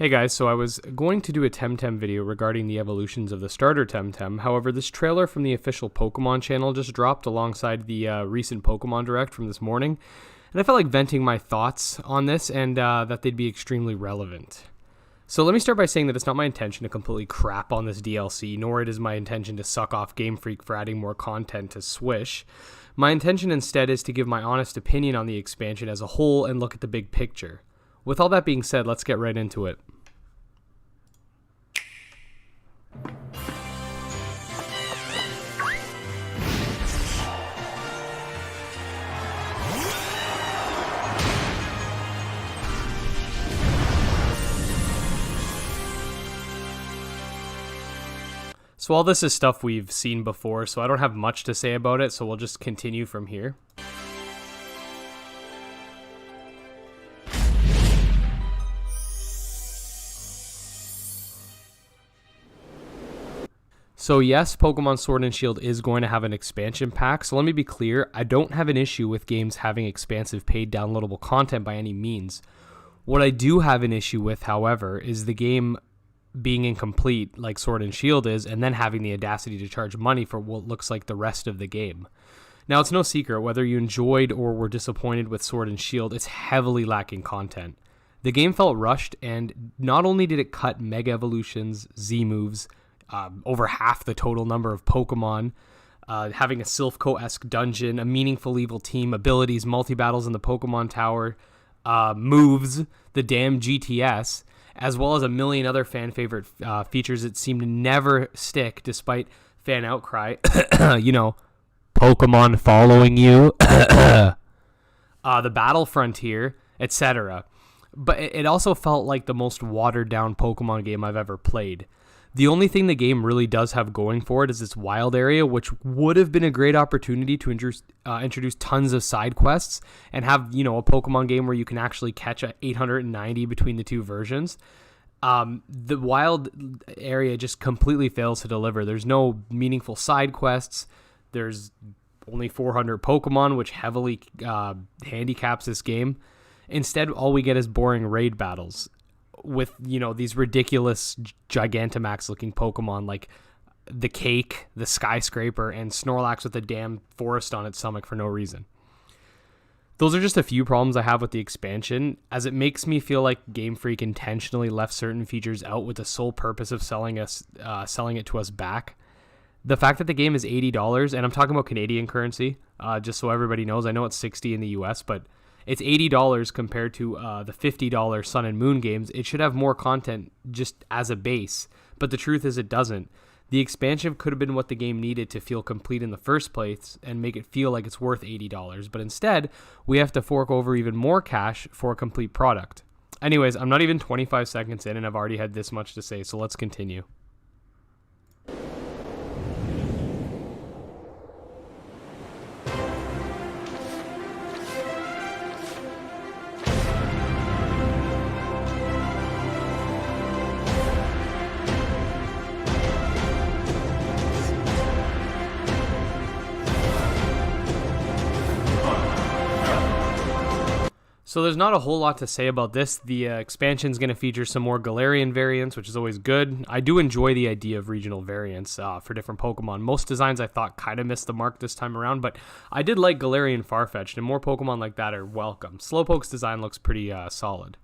Hey guys, so I was going to do a Temtem video regarding the evolutions of the starter Temtem. However, this trailer from the official Pokemon channel just dropped alongside the recent Pokemon Direct from this morning, and I felt like venting my thoughts on this and that they'd be extremely relevant. So let me start by saying that it's not my intention to completely crap on this DLC, nor it is my intention to suck off Game Freak for adding more content to Swish. My intention instead is to give my honest opinion on the expansion as a whole and look at the big picture. With all that being said, let's get right into it. So all this is stuff we've seen before, so I don't have much to say about it, so we'll just continue from here. So yes, Pokemon Sword and Shield is going to have an expansion pack, so let me be clear, I don't have an issue with games having expansive paid downloadable content by any means. What I do have an issue with, however, is the game being incomplete like Sword and Shield is, and then having the audacity to charge money for what looks like the rest of the game. Now, it's no secret, whether you enjoyed or were disappointed with Sword and Shield, it's heavily lacking content. The game felt rushed, and not only did it cut Mega Evolutions, Z-moves, over half the total number of Pokemon, having a Silphco-esque dungeon, a meaningful evil team, abilities, multi-battles in the Pokemon Tower, moves, the damn GTS, as well as a million other fan-favorite features that seem to never stick despite fan outcry. You know, Pokemon following you, the battle frontier, etc. But it also felt like the most watered-down Pokemon game I've ever played. The only thing the game really does have going for it is its wild area, which would have been a great opportunity to introduce tons of side quests and have, you know, a Pokemon game where you can actually catch a 890 between the two versions. The wild area just completely fails to deliver. There's no meaningful side quests. There's only 400 Pokemon, which heavily handicaps this game. Instead, all we get is boring raid battles with, you know, these ridiculous Gigantamax looking Pokemon like the Cake, the Skyscraper, and Snorlax with a damn forest on its stomach for no reason. Those are just a few problems I have with the expansion, as it makes me feel like Game Freak intentionally left certain features out with the sole purpose of selling it to us back. The fact that the game is $80, and I'm talking about Canadian currency, just so everybody knows. I know it's $60 in the US, but it's $80 compared to the $50 Sun and Moon games. It should have more content just as a base, but the truth is it doesn't. The expansion could have been what the game needed to feel complete in the first place and make it feel like it's worth $80, but instead, we have to fork over even more cash for a complete product. Anyways, I'm not even 25 seconds in and I've already had this much to say, so let's continue. So there's not a whole lot to say about this. The expansion is going to feature some more Galarian variants, which is always good. I do enjoy the idea of regional variants for different Pokemon. Most designs I thought kind of missed the mark this time around, but I did like Galarian Farfetch'd, and more Pokemon like that are welcome. Slowpoke's design looks pretty solid.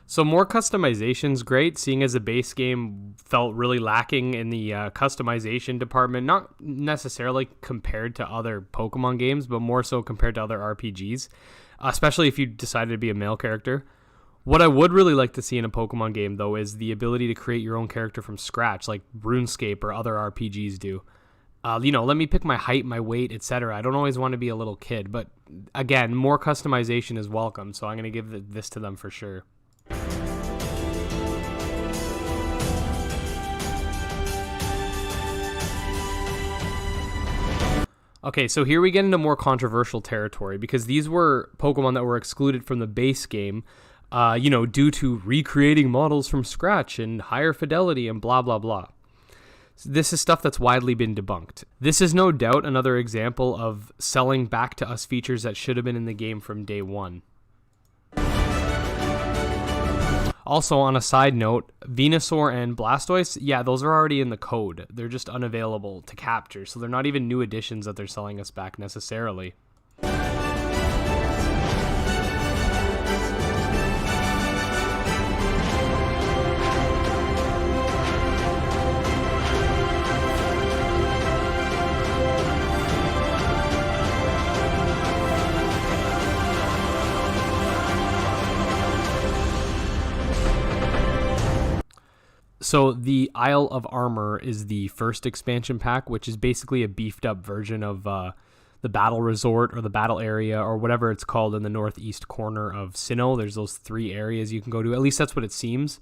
So more customization's great, seeing as the base game felt really lacking in the customization department, not necessarily compared to other Pokemon games, but more so compared to other RPGs, especially if you decided to be a male character. What I would really like to see in a Pokemon game, though, is the ability to create your own character from scratch, like RuneScape or other RPGs do. You know, let me pick my height, my weight, etc. I don't always want to be a little kid, but again, more customization is welcome, so I'm going to give this to them for sure. Okay, so here we get into more controversial territory because these were Pokemon that were excluded from the base game, due to recreating models from scratch and higher fidelity and blah, blah, blah. So this is stuff that's widely been debunked. This is no doubt another example of selling back to us features that should have been in the game from day one. Also, on a side note, Venusaur and Blastoise, yeah, those are already in the code. They're just unavailable to capture, so they're not even new additions that they're selling us back necessarily. So the Isle of Armor is the first expansion pack, which is basically a beefed up version of the Battle Resort or the Battle Area or whatever it's called in the northeast corner of Sinnoh. There's those 3 areas you can go to. At least that's what it seems.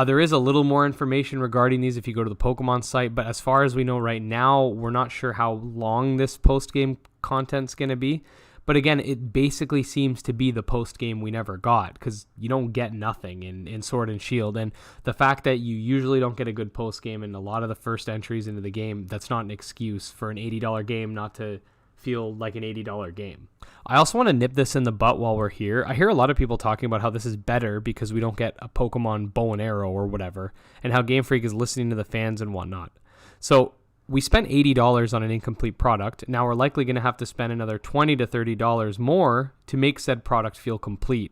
There is a little more information regarding these if you go to the Pokemon site, but as far as we know right now, we're not sure how long this post-game content's going to be. But again, it basically seems to be the post-game we never got because you don't get nothing in Sword and Shield. And the fact that you usually don't get a good post-game in a lot of the first entries into the game, that's not an excuse for an $80 game not to feel like an $80 game. I also want to nip this in the butt while we're here. I hear a lot of people talking about how this is better because we don't get a Pokemon bow and arrow or whatever, and how Game Freak is listening to the fans and whatnot. So we spent $80 on an incomplete product. Now we're likely going to have to spend another $20 to $30 more to make said product feel complete.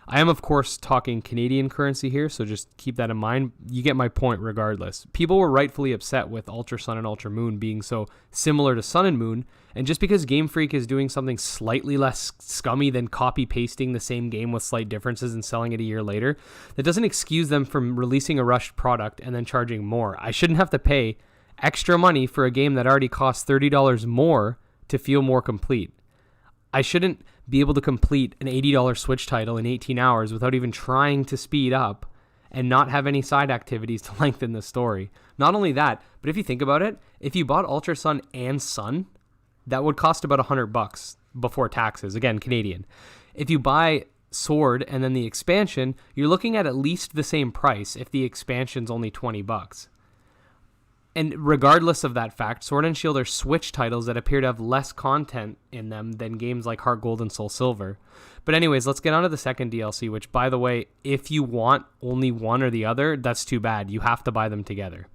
I am, of course, talking Canadian currency here, so just keep that in mind. You get my point regardless. People were rightfully upset with Ultra Sun and Ultra Moon being so similar to Sun and Moon, and just because Game Freak is doing something slightly less scummy than copy-pasting the same game with slight differences and selling it a year later, that doesn't excuse them from releasing a rushed product and then charging more. I shouldn't have to pay extra money for a game that already costs $30 more to feel more complete. I shouldn't be able to complete an $80 Switch title in 18 hours without even trying to speed up and not have any side activities to lengthen the story. Not only that, but if you think about it, if you bought Ultra Sun and Sun, that would cost about $100 before taxes, again, Canadian. If you buy Sword and then the expansion, you're looking at least the same price if the expansion's only $20. And regardless of that fact, Sword and Shield are Switch titles that appear to have less content in them than games like Heart Gold and Soul Silver. But anyways, let's get on to the second DLC, which, by the way, if you want only one or the other, that's too bad. You have to buy them together.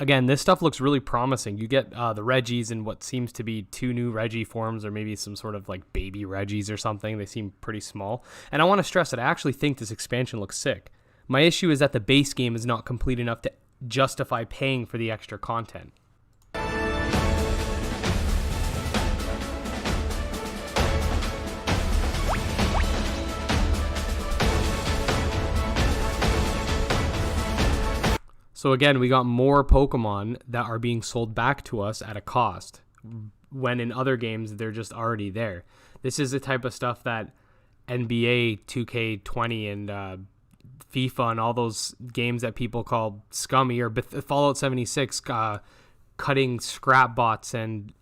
Again, this stuff looks really promising. You get the Reggies and what seems to be 2 new Reggie forms, or maybe some sort of like baby Reggies or something. They seem pretty small. And I want to stress that I actually think this expansion looks sick. My issue is that the base game is not complete enough to justify paying for the extra content. So again, we got more Pokemon that are being sold back to us at a cost, when in other games, they're just already there. This is the type of stuff that NBA 2K20 and FIFA and all those games that people call scummy, or Fallout 76 cutting scrap bots and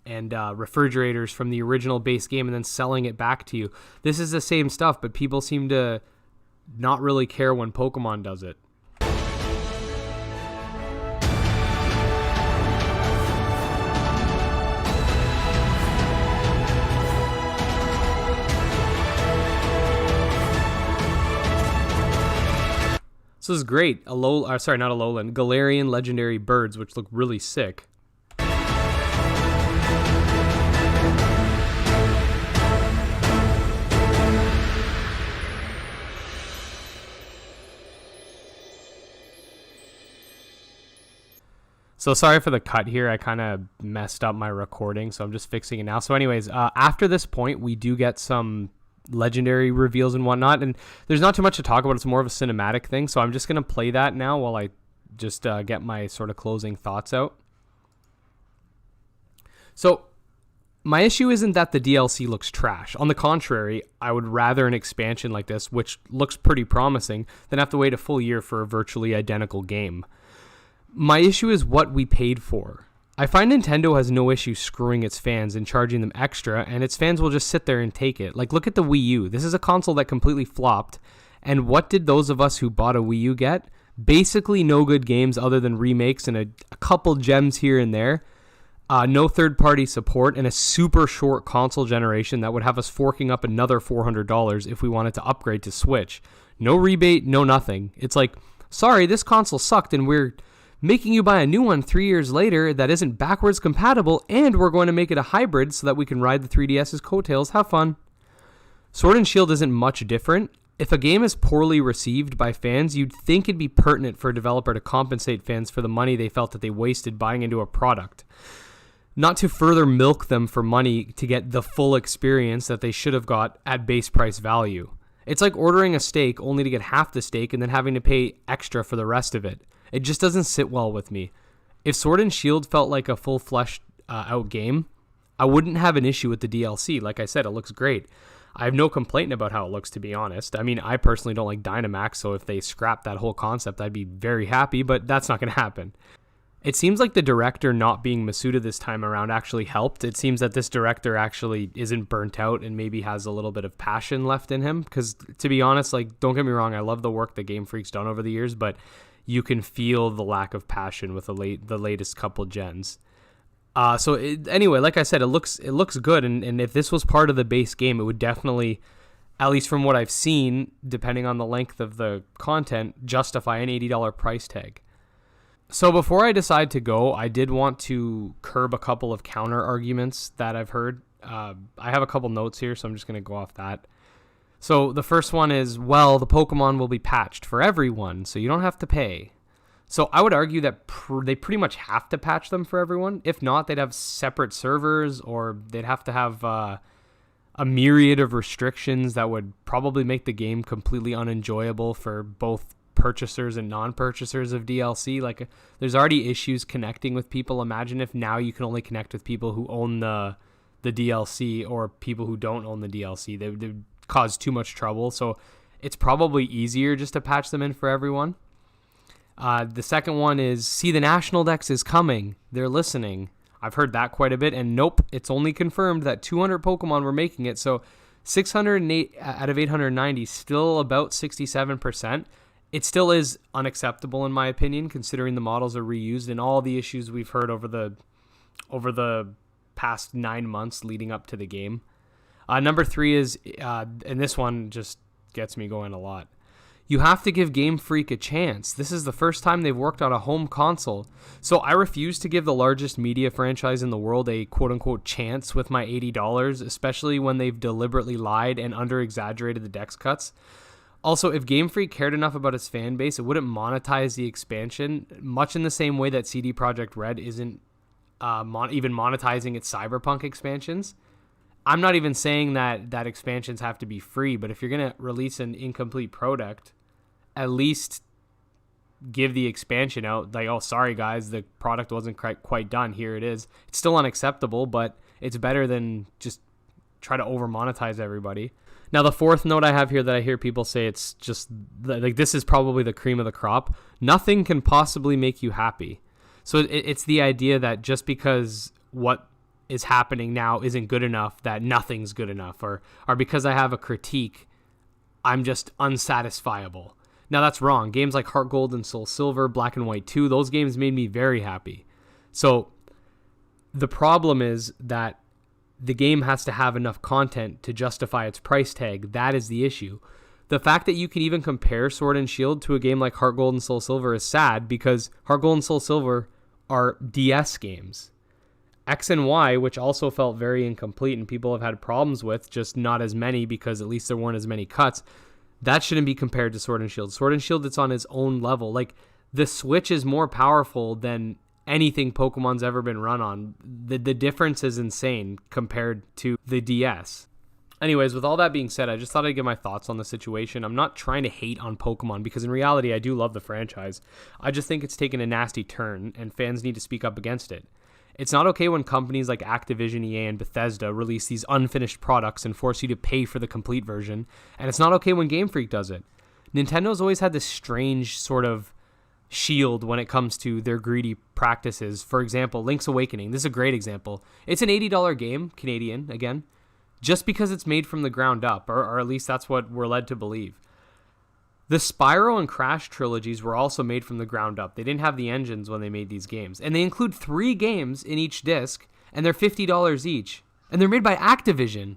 refrigerators from the original base game and then selling it back to you. This is the same stuff, but people seem to not really care when Pokemon does it. So this is great. Galarian legendary birds, which look really sick. So sorry for the cut here. I kind of messed up my recording, so I'm just fixing it now. So anyways, after this point, we do get some legendary reveals and whatnot, and there's not too much to talk about. It's more of a cinematic thing, so I'm just going to play that now while I just get my sort of closing thoughts out. So my issue isn't that the DLC looks trash. On the contrary, I would rather an expansion like this, which looks pretty promising, than have to wait a full year for a virtually identical game. My issue is what we paid for. I find Nintendo has no issue screwing its fans and charging them extra, and its fans will just sit there and take it. Like, look at the Wii U. This is a console that completely flopped, and what did those of us who bought a Wii U get? Basically no good games other than remakes and a couple gems here and there. No third-party support, and a super short console generation that would have us forking up another $400 if we wanted to upgrade to Switch. No rebate, no nothing. It's like, sorry, this console sucked, and we're making you buy a new one 3 years later that isn't backwards compatible, and we're going to make it a hybrid so that we can ride the 3DS's coattails. Have fun. Sword and Shield isn't much different. If a game is poorly received by fans, you'd think it'd be pertinent for a developer to compensate fans for the money they felt that they wasted buying into a product, not to further milk them for money to get the full experience that they should have got at base price value. It's like ordering a steak only to get half the steak and then having to pay extra for the rest of it. It just doesn't sit well with me. If Sword and Shield felt like a full fleshed out game, I wouldn't have an issue with the DLC. Like I said, it looks great. I have no complaint about how it looks, to be honest. I mean, I personally don't like Dynamax, so if they scrap that whole concept, I'd be very happy, but that's not going to happen. It seems like the director not being Masuda this time around actually helped. It seems that this director actually isn't burnt out and maybe has a little bit of passion left in him. Because, to be honest, like, don't get me wrong, I love the work that Game Freak's done over the years, but you can feel the lack of passion with the latest couple gens. Anyway, like I said, it looks good, and if this was part of the base game, it would definitely, at least from what I've seen, depending on the length of the content, justify an $80 price tag. So before I decide to go, I did want to curb a couple of counter arguments that I've heard. I have a couple notes here, so I'm just going to go off that. So the first one is, well, the Pokemon will be patched for everyone, so you don't have to pay. So I would argue that they pretty much have to patch them for everyone. If not, they'd have separate servers, or they'd have to have a myriad of restrictions that would probably make the game completely unenjoyable for both purchasers and non-purchasers of DLC. Like, there's already issues connecting with people. Imagine if now you can only connect with people who own the DLC or people who don't own the DLC. They would cause too much trouble. So it's probably easier just to patch them in for everyone. The second one is, see, the National Dex is coming. They're listening. I've heard that quite a bit, and nope, it's only confirmed that 200 Pokemon were making it. So 608 out of 890, still about 67%. It still is unacceptable in my opinion, considering the models are reused and all the issues we've heard over the past 9 months leading up to the game. Number 3 is, and this one just gets me going a lot. You have to give Game Freak a chance. This is the first time they've worked on a home console. So I refuse to give the largest media franchise in the world a quote-unquote chance with my $80, especially when they've deliberately lied and under-exaggerated the dex cuts. Also, if Game Freak cared enough about its fan base, it wouldn't monetize the expansion, much in the same way that CD Projekt Red isn't even monetizing its Cyberpunk expansions. I'm not even saying that expansions have to be free, but if you're going to release an incomplete product, at least give the expansion out. Like, oh, sorry guys, the product wasn't quite done. Here it is. It's still unacceptable, but it's better than just try to over monetize everybody. Now, the fourth note I have here that I hear people say, it's just like, this is probably the cream of the crop. Nothing can possibly make you happy. So it's the idea that just because what is happening now isn't good enough, that nothing's good enough, or because I have a critique, I'm just unsatisfiable. Now, that's wrong. Games like Heart Gold and Soul Silver, Black and White 2, those games made me very happy. So the problem is that the game has to have enough content to justify its price tag. That is the issue. The fact that you can even compare Sword and Shield to a game like Heart Gold and Soul Silver is sad, because Heart Gold and Soul Silver are DS games. X and Y, which also felt very incomplete and people have had problems with, just not as many because at least there weren't as many cuts, that shouldn't be compared to Sword and Shield. Sword and Shield, it's on its own level. Like, the Switch is more powerful than anything Pokemon's ever been run on. The difference is insane compared to the DS. Anyways, with all that being said, I just thought I'd give my thoughts on the situation. I'm not trying to hate on Pokemon because in reality, I do love the franchise. I just think it's taken a nasty turn and fans need to speak up against it. It's not okay when companies like Activision, EA, and Bethesda release these unfinished products and force you to pay for the complete version. And it's not okay when Game Freak does it. Nintendo's always had this strange sort of shield when it comes to their greedy practices. For example, Link's Awakening. This is a great example. It's an $80 game, Canadian, again, just because it's made from the ground up, or at least that's what we're led to believe. The Spyro and Crash trilogies were also made from the ground up. They didn't have the engines when they made these games. And they include 3 games in each disc, and they're $50 each. And they're made by Activision.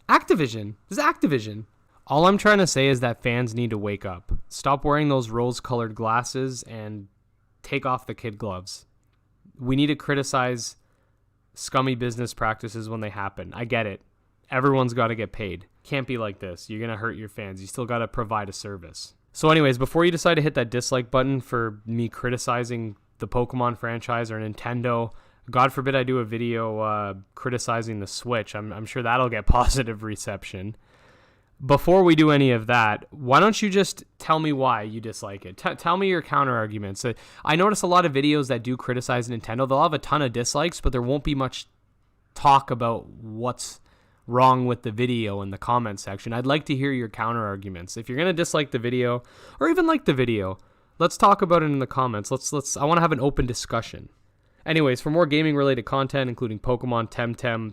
Activision. This is Activision. All I'm trying to say is that fans need to wake up. Stop wearing those rose-colored glasses and take off the kid gloves. We need to criticize scummy business practices when they happen. I get it. Everyone's got to get paid. Can't be like this. You're going to hurt your fans. You still got to provide a service. So anyways, before you decide to hit that dislike button for me criticizing the Pokemon franchise or Nintendo, God forbid I do a video criticizing the Switch. I'm sure that'll get positive reception. Before we do any of that, why don't you just tell me why you dislike it? Tell me your counter arguments. I notice a lot of videos that do criticize Nintendo. They'll have a ton of dislikes, but there won't be much talk about what's wrong with the video in the comment section. I'd like to hear your counter arguments. If you're going to dislike the video or even like the video, let's talk about it in the comments. I want to have an open discussion. Anyways, for more gaming related content, including Pokemon, Temtem,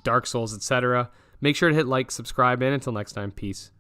Dark Souls, etc., make sure to hit like, subscribe, and until next time, peace.